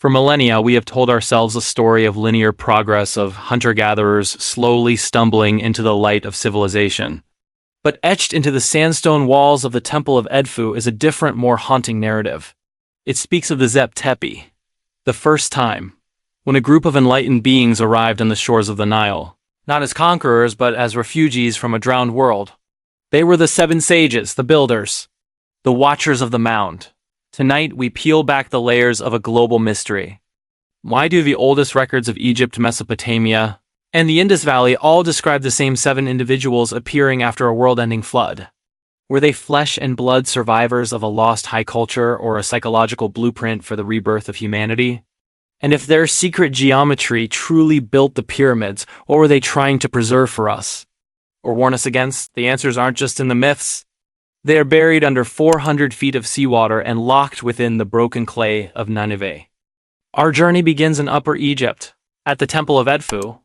For millennia, we have told ourselves a story of linear progress of hunter-gatherers slowly stumbling into the light of civilization. But etched into the sandstone walls of the Temple of Edfu is a different, more haunting narrative. It speaks of the Zep Tepi, the first time, when a group of enlightened beings arrived on the shores of the Nile, not as conquerors but as refugees from a drowned world. They were the 7 sages, the builders, the watchers of the Mound. Tonight, we peel back the layers of a global mystery. Why do the oldest records of Egypt, Mesopotamia, and the Indus Valley all describe the same 7 individuals appearing after a world-ending flood? Were they flesh and blood survivors of a lost high culture or a psychological blueprint for the rebirth of humanity? And if their secret geometry truly built the pyramids, what were they trying to preserve for us? Or warn us against? The answers aren't just in the myths. They are buried under 400 feet of seawater and locked within the broken clay of Nineveh. Our journey begins in Upper Egypt, at the Temple of Edfu.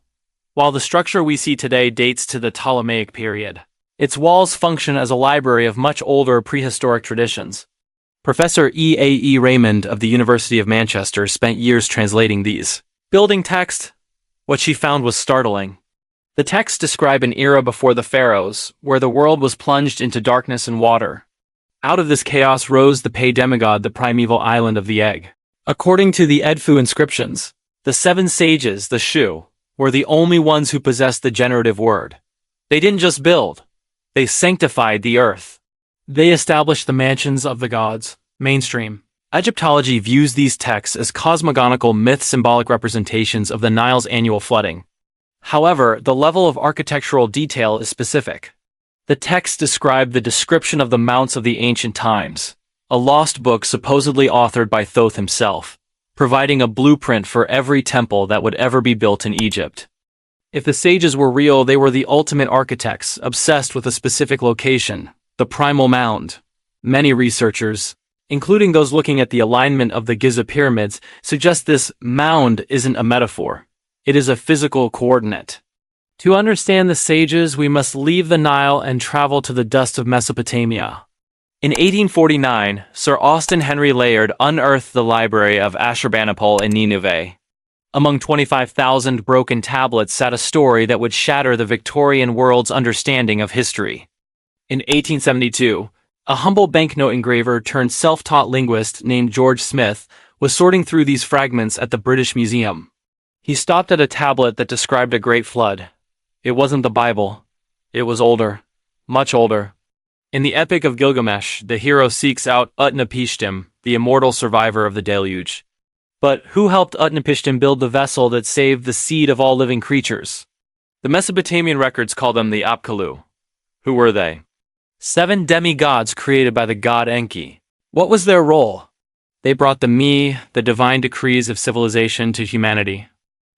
While the structure we see today dates to the Ptolemaic period, its walls function as a library of much older prehistoric traditions. Professor E. Raymond of the University of Manchester spent years translating these building texts. What she found was startling. The texts describe an era before the pharaohs, where the world was plunged into darkness and water. Out of this chaos rose the demigod, the primeval island of the egg. According to the Edfu inscriptions, the 7 sages, the Shu, were the only ones who possessed the generative word. They didn't just build, they sanctified the earth. They established the mansions of the gods. Mainstream Egyptology views these texts as cosmogonical myth-symbolic representations of the Nile's annual flooding. However, the level of architectural detail is specific. The texts describe the description of the mounts of the ancient times, a lost book supposedly authored by Thoth himself, providing a blueprint for every temple that would ever be built in Egypt. If the sages were real, they were the ultimate architects, obsessed with a specific location, the Primal Mound. Many researchers, including those looking at the alignment of the Giza pyramids, suggest this mound isn't a metaphor. It is a physical coordinate. To understand the sages, we must leave the Nile and travel to the dust of Mesopotamia. In 1849, Sir Austen Henry Layard unearthed the library of Ashurbanipal in Nineveh. Among 25,000 broken tablets sat a story that would shatter the Victorian world's understanding of history. In 1872, a humble banknote engraver turned self-taught linguist named George Smith was sorting through these fragments at the British Museum. He stopped at a tablet that described a great flood. It wasn't the Bible. It was older. Much older. In the Epic of Gilgamesh, the hero seeks out Utnapishtim, the immortal survivor of the deluge. But who helped Utnapishtim build the vessel that saved the seed of all living creatures? The Mesopotamian records call them the Apkallu. Who were they? 7 demigods created by the god Enki. What was their role? They brought the divine decrees of civilization to humanity.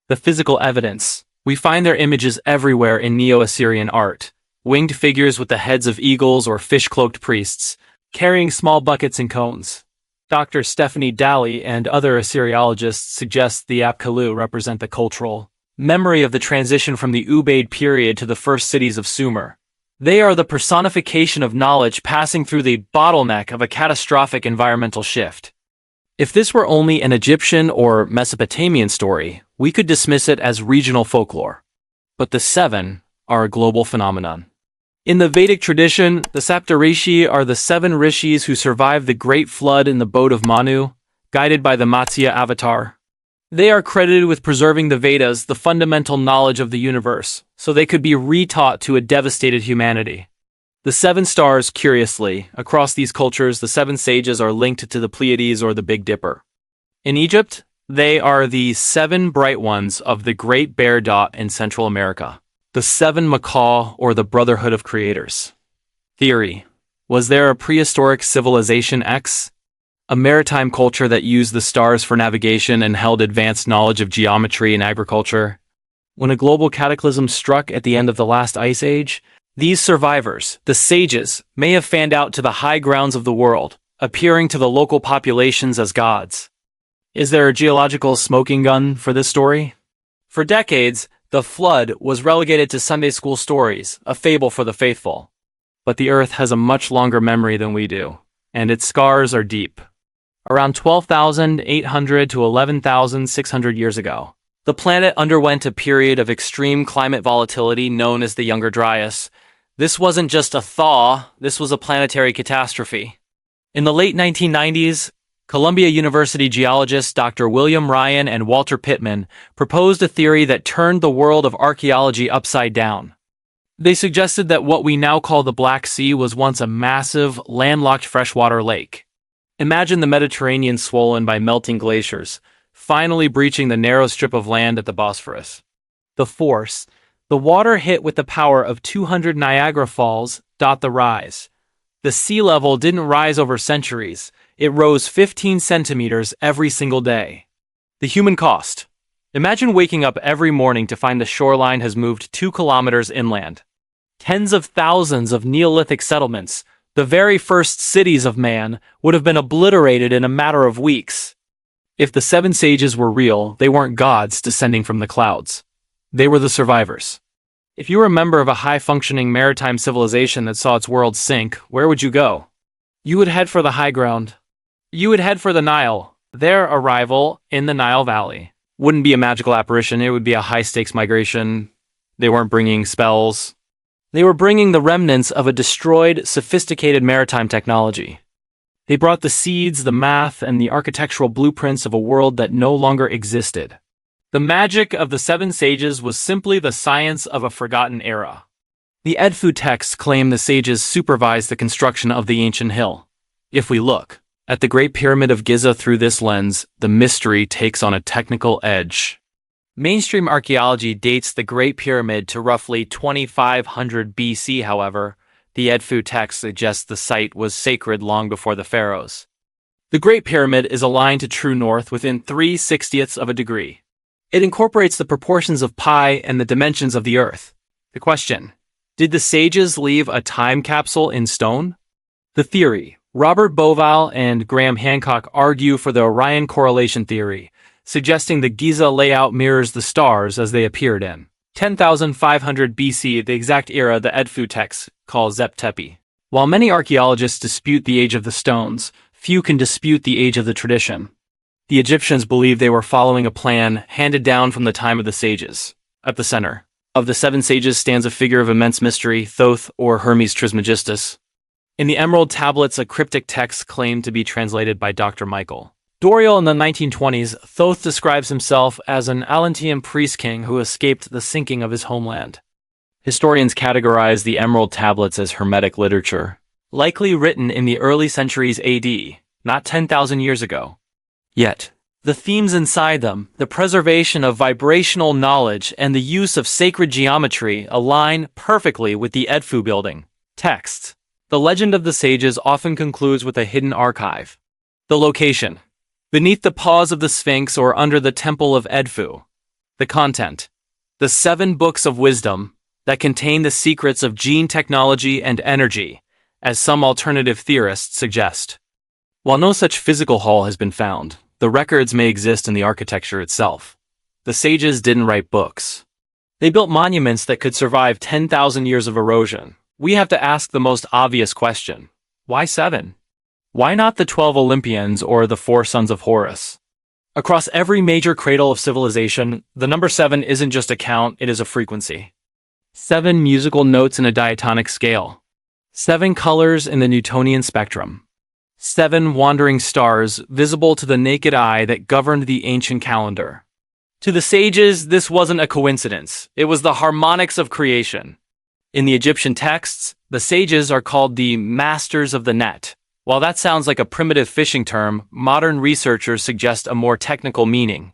The physical evidence. We find their images everywhere in Neo-Assyrian art. Winged figures with the heads of eagles or fish-cloaked priests, carrying small buckets and cones. Dr. Stephanie Daly and other Assyriologists suggest the Apkallu represent the cultural memory of the transition from the Ubaid period to the first cities of Sumer. They are the personification of knowledge passing through the bottleneck of a catastrophic environmental shift. If this were only an Egyptian or Mesopotamian story, we could dismiss it as regional folklore. But the 7 are a global phenomenon. In the Vedic tradition, the Saptarishi are the 7 rishis who survived the Great Flood in the boat of Manu, guided by the Matsya avatar. They are credited with preserving the Vedas, the fundamental knowledge of the universe, so they could be retaught to a devastated humanity. The 7 stars, curiously, across these cultures, the 7 sages are linked to the Pleiades or the Big Dipper. In Egypt, they are the 7 bright ones of the Great Bear Dot in Central America. The 7 Macaw or the Brotherhood of Creators. Theory. Was there a prehistoric civilization X? A maritime culture that used the stars for navigation and held advanced knowledge of geometry and agriculture? When a global cataclysm struck at the end of the last ice age, these survivors, the sages, may have fanned out to the high grounds of the world, appearing to the local populations as gods. Is there a geological smoking gun for this story? For decades, the flood was relegated to Sunday school stories, a fable for the faithful. But the Earth has a much longer memory than we do, and its scars are deep. around 12,800 to 11,600 years ago. The planet underwent a period of extreme climate volatility known as the Younger Dryas. This wasn't just a thaw, this was a planetary catastrophe. In the late 1990s, Columbia University geologists Dr. William Ryan and Walter Pittman proposed a theory that turned the world of archaeology upside down. They suggested that what we now call the Black Sea was once a massive, landlocked freshwater lake. Imagine the Mediterranean swollen by melting glaciers, finally breaching the narrow strip of land at the Bosphorus. The force, the water hit with the power of 200 Niagara Falls, dot the rise. The sea level didn't rise over centuries, it rose 15 centimeters every single day. The human cost. Imagine waking up every morning to find the shoreline has moved 2 kilometers inland. Tens of thousands of Neolithic settlements, the very first cities of man, would have been obliterated in a matter of weeks. If the 7 sages were real, they weren't gods descending from the clouds. They were the survivors. If you were a member of a high-functioning maritime civilization that saw its world sink, where would you go? You would head for the high ground. You would head for the Nile. Their arrival in the Nile Valley wouldn't be a magical apparition, it would be a high-stakes migration. They weren't bringing spells. They were bringing the remnants of a destroyed, sophisticated maritime technology. They brought the seeds, the math, and the architectural blueprints of a world that no longer existed. The magic of the 7 sages was simply the science of a forgotten era. The Edfu texts claim the sages supervised the construction of the ancient hill. If we look at the Great Pyramid of Giza through this lens, the mystery takes on a technical edge. Mainstream archaeology dates the Great Pyramid to roughly 2500 BC, however. The Edfu text suggests the site was sacred long before the pharaohs. The Great Pyramid is aligned to true north within 3/60ths of a degree. It incorporates the proportions of pi and the dimensions of the Earth. The question: did the sages leave a time capsule in stone? The theory: Robert Bauval and Graham Hancock argue for the Orion Correlation Theory, suggesting the Giza layout mirrors the stars as they appeared in 10,500 BC, the exact era the Edfu text calls Zep Tepi. While many archaeologists dispute the age of the stones, few can dispute the age of the tradition. The Egyptians believed they were following a plan handed down from the time of the sages. At the center of the 7 sages stands a figure of immense mystery, Thoth or Hermes Trismegistus. In the Emerald Tablets, a cryptic text claimed to be translated by Dr. Michael Doriel in the 1920s, Thoth describes himself as an Atlantean priest king who escaped the sinking of his homeland. Historians categorize the Emerald Tablets as Hermetic literature, likely written in the early centuries AD, not 10,000 years ago. Yet, the themes inside them, the preservation of vibrational knowledge and the use of sacred geometry, align perfectly with the Edfu building texts. The legend of the sages often concludes with a hidden archive. The location: beneath the paws of the Sphinx or under the Temple of Edfu. The content: the 7 books of wisdom that contain the secrets of gene technology and energy, as some alternative theorists suggest. While no such physical hall has been found, the records may exist in the architecture itself. The sages didn't write books. They built monuments that could survive 10,000 years of erosion. We have to ask the most obvious question: why 7? Why not the 12 Olympians or the 4 sons of Horus? Across every major cradle of civilization, the number 7 isn't just a count, it is a frequency. 7 musical notes in a diatonic scale. 7 colors in the Newtonian spectrum. 7 wandering stars visible to the naked eye that governed the ancient calendar. To the sages, this wasn't a coincidence. It was the harmonics of creation. In the Egyptian texts, the sages are called the masters of the net. While that sounds like a primitive fishing term, modern researchers suggest a more technical meaning.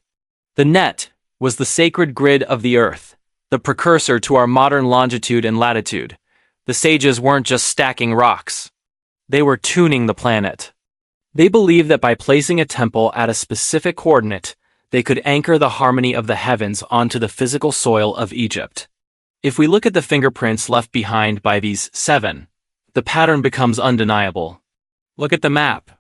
The net was the sacred grid of the Earth, the precursor to our modern longitude and latitude. The sages weren't just stacking rocks. They were tuning the planet. They believed that by placing a temple at a specific coordinate, they could anchor the harmony of the heavens onto the physical soil of Egypt. If we look at the fingerprints left behind by these 7, the pattern becomes undeniable. Look at the map.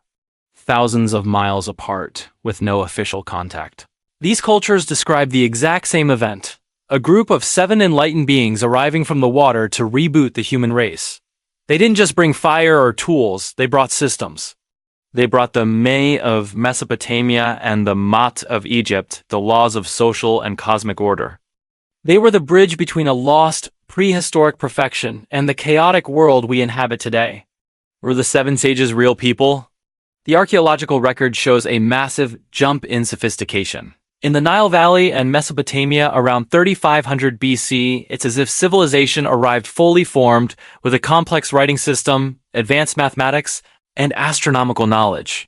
Thousands of miles apart, with no official contact. These cultures describe the exact same event: a group of 7 enlightened beings arriving from the water to reboot the human race. They didn't just bring fire or tools, they brought systems. They brought the May of Mesopotamia and the Mat of Egypt, the laws of social and cosmic order. They were the bridge between a lost, prehistoric perfection and the chaotic world we inhabit today. Were the seven sages real people? The archaeological record shows a massive jump in sophistication. In the Nile Valley and Mesopotamia around 3500 BC, it's as if civilization arrived fully formed with a complex writing system, advanced mathematics, and astronomical knowledge.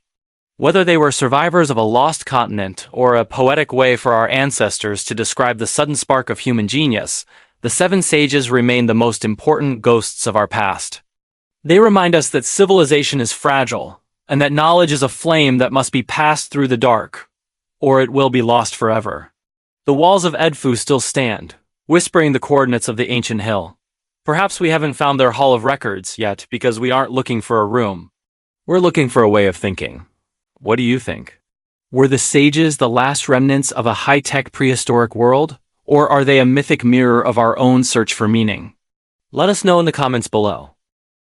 Whether they were survivors of a lost continent or a poetic way for our ancestors to describe the sudden spark of human genius, the seven sages remain the most important ghosts of our past. They remind us that civilization is fragile, and that knowledge is a flame that must be passed through the dark, or it will be lost forever. The walls of Edfu still stand, whispering the coordinates of the ancient hill. Perhaps we haven't found their hall of records yet because we aren't looking for a room. We're looking for a way of thinking. What do you think? Were the sages the last remnants of a high-tech prehistoric world, or are they a mythic mirror of our own search for meaning? Let us know in the comments below.